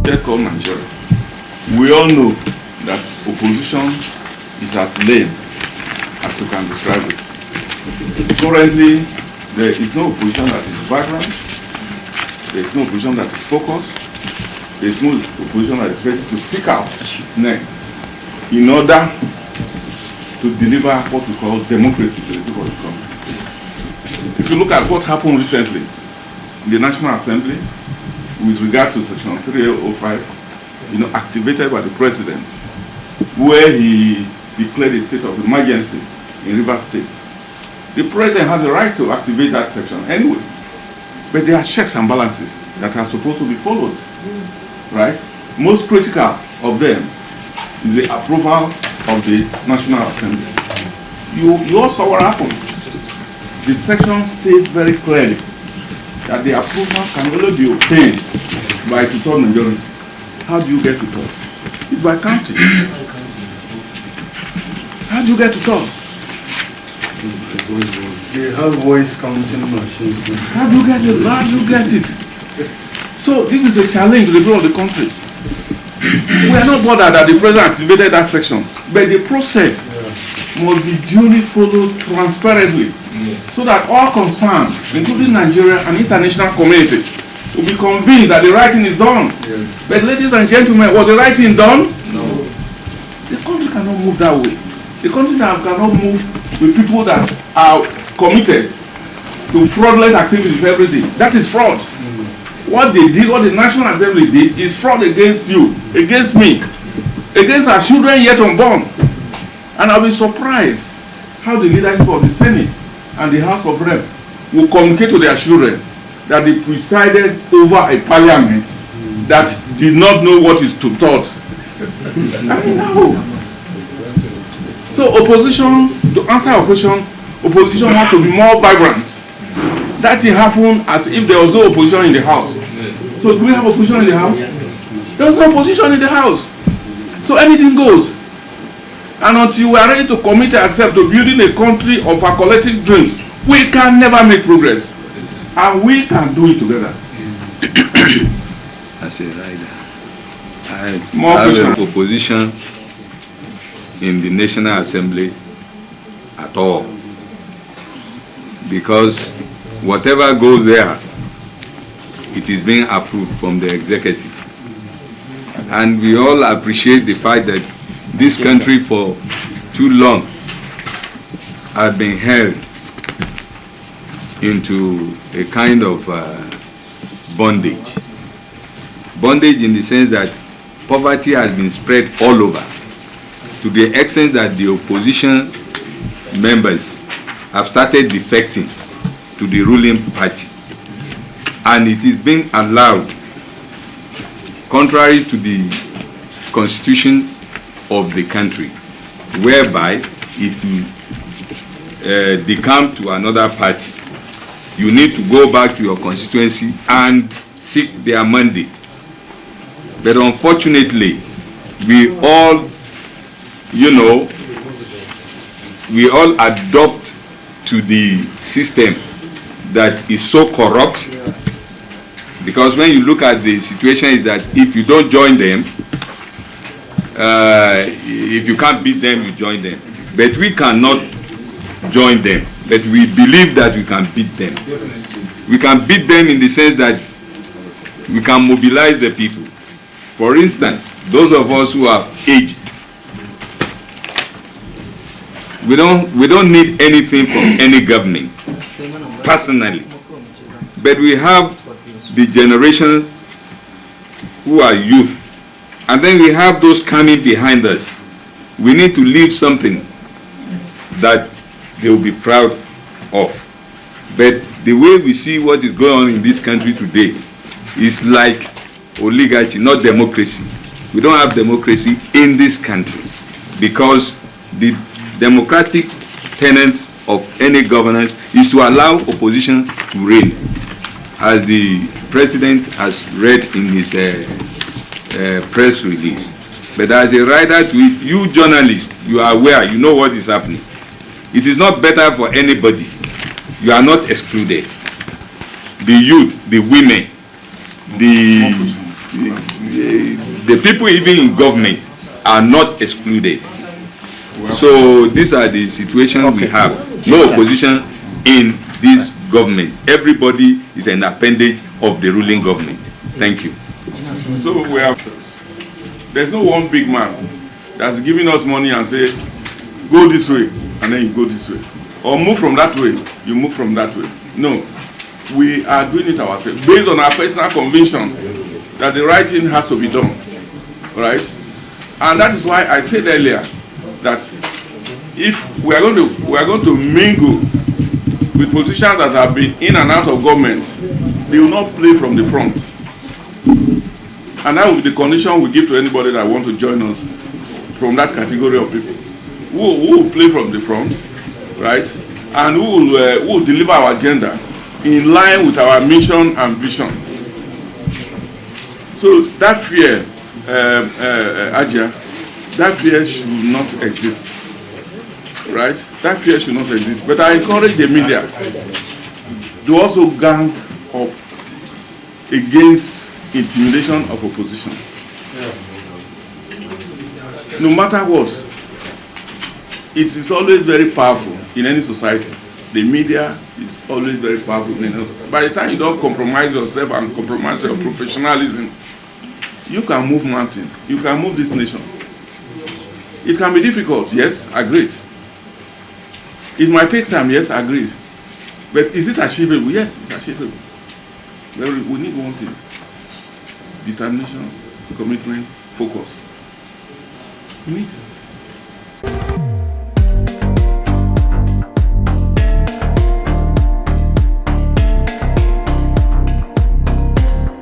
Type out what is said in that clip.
project called Nigeria, we all know that opposition is as lame as you can describe it. Currently, there is no opposition that is vibrant, there is no opposition that is focused, there is no opposition that is ready to speak out in order to deliver what we call democracy to the people of the country. If you look at what happened recently in the National Assembly with regard to Section 305, activated by the President, where he declared a state of emergency in Rivers State. The President has the right to activate that section anyway, but there are checks and balances that are supposed to be followed, right? Most critical of them is the approval of the National Assembly. You all saw what happened. The section states very clearly that the approval can only be obtained by two-thirds majority. How do you get to third? It's by counting. How do you get to third? They have voice counting machines. How do you get it? How do you get it? So this is a challenge to the people of the country. We are not bothered that the President activated that section, but the process must be duly followed transparently, so that all concerned, including Nigeria and international community, will be convinced that the right thing is done. But ladies and gentlemen, was the right thing done? No. The country cannot move that way. The country cannot move with people that are committed to fraudulent activities every day. That is fraud. What they did, what the National Assembly did, is fraud against you, against me, against our children yet unborn. And I'll be surprised how the leadership of the Senate and the House of Reps will communicate to their children that they presided over a parliament that did not know what is to thought. I mean, no. So opposition, to answer your question, opposition has to be more vibrant. That thing happened as if there was no opposition in the House. So do we have opposition in the House? There was no opposition in the House. So anything goes. And until we are ready to commit ourselves to building a country of our collective dreams, we can never make progress. And we can do it together. As a rider, I have a opposition in the National Assembly at all. Because whatever goes there, it is being approved from the executive. And we all appreciate the fact that this country for too long has been held into a kind of bondage. Bondage in the sense that poverty has been spread all over, to the extent that the opposition members have started defecting to the ruling party. And it is being allowed, contrary to the constitution of the country, whereby if you decamp to another party, you need to go back to your constituency and seek their mandate. But unfortunately, we all, we all adopt to the system that is so corrupt, because when you look at the situation is that if you don't join them, if you can't beat them, you join them. But we cannot join them, but we believe that we can beat them. We can beat them in the sense that we can mobilize the people. For instance, those of us who are aged, we don't need anything from any government personally, but we have the generations who are youth, and then we have those coming behind us. We need to leave something that they will be proud of. But the way we see what is going on in this country today is like oligarchy, not democracy. We don't have democracy in this country because the democratic tenets of any governance is to allow opposition to reign, as the president has read in his press release. But as a rider to it, you journalists, you are aware, you know what is happening. It is not better for anybody. You are not excluded. The youth, the women, the people even in government are not excluded. So these are the situations we have. No opposition in this government. Everybody is an appendage of the ruling government. Thank you. So we have, there's no one big man that's giving us money and say, go this way, and then you go this way. Or move from that way, you move from that way. No. We are doing it ourselves, based on our personal conviction that the right thing has to be done. Right? And that is why I said earlier that if we are going to mingle with politicians that have been in and out of government, they will not play from the front. And that will be the condition we give to anybody that wants to join us from that category of people. Who will play from the front, right? And who will deliver our agenda in line with our mission and vision. So that fear, Ajia, that fear should not exist, right? That fear should not exist. But I encourage the media to also gang up against intimidation of opposition. No matter what, it is always very powerful in any society. The media is always very powerful in any society. By the time you don't compromise yourself and compromise your professionalism, you can move mountains. You can move this nation. It can be difficult, yes, agreed. It might take time, yes, agreed. But is it achievable? Yes, it's achievable. We need one thing: determination, commitment, focus. We need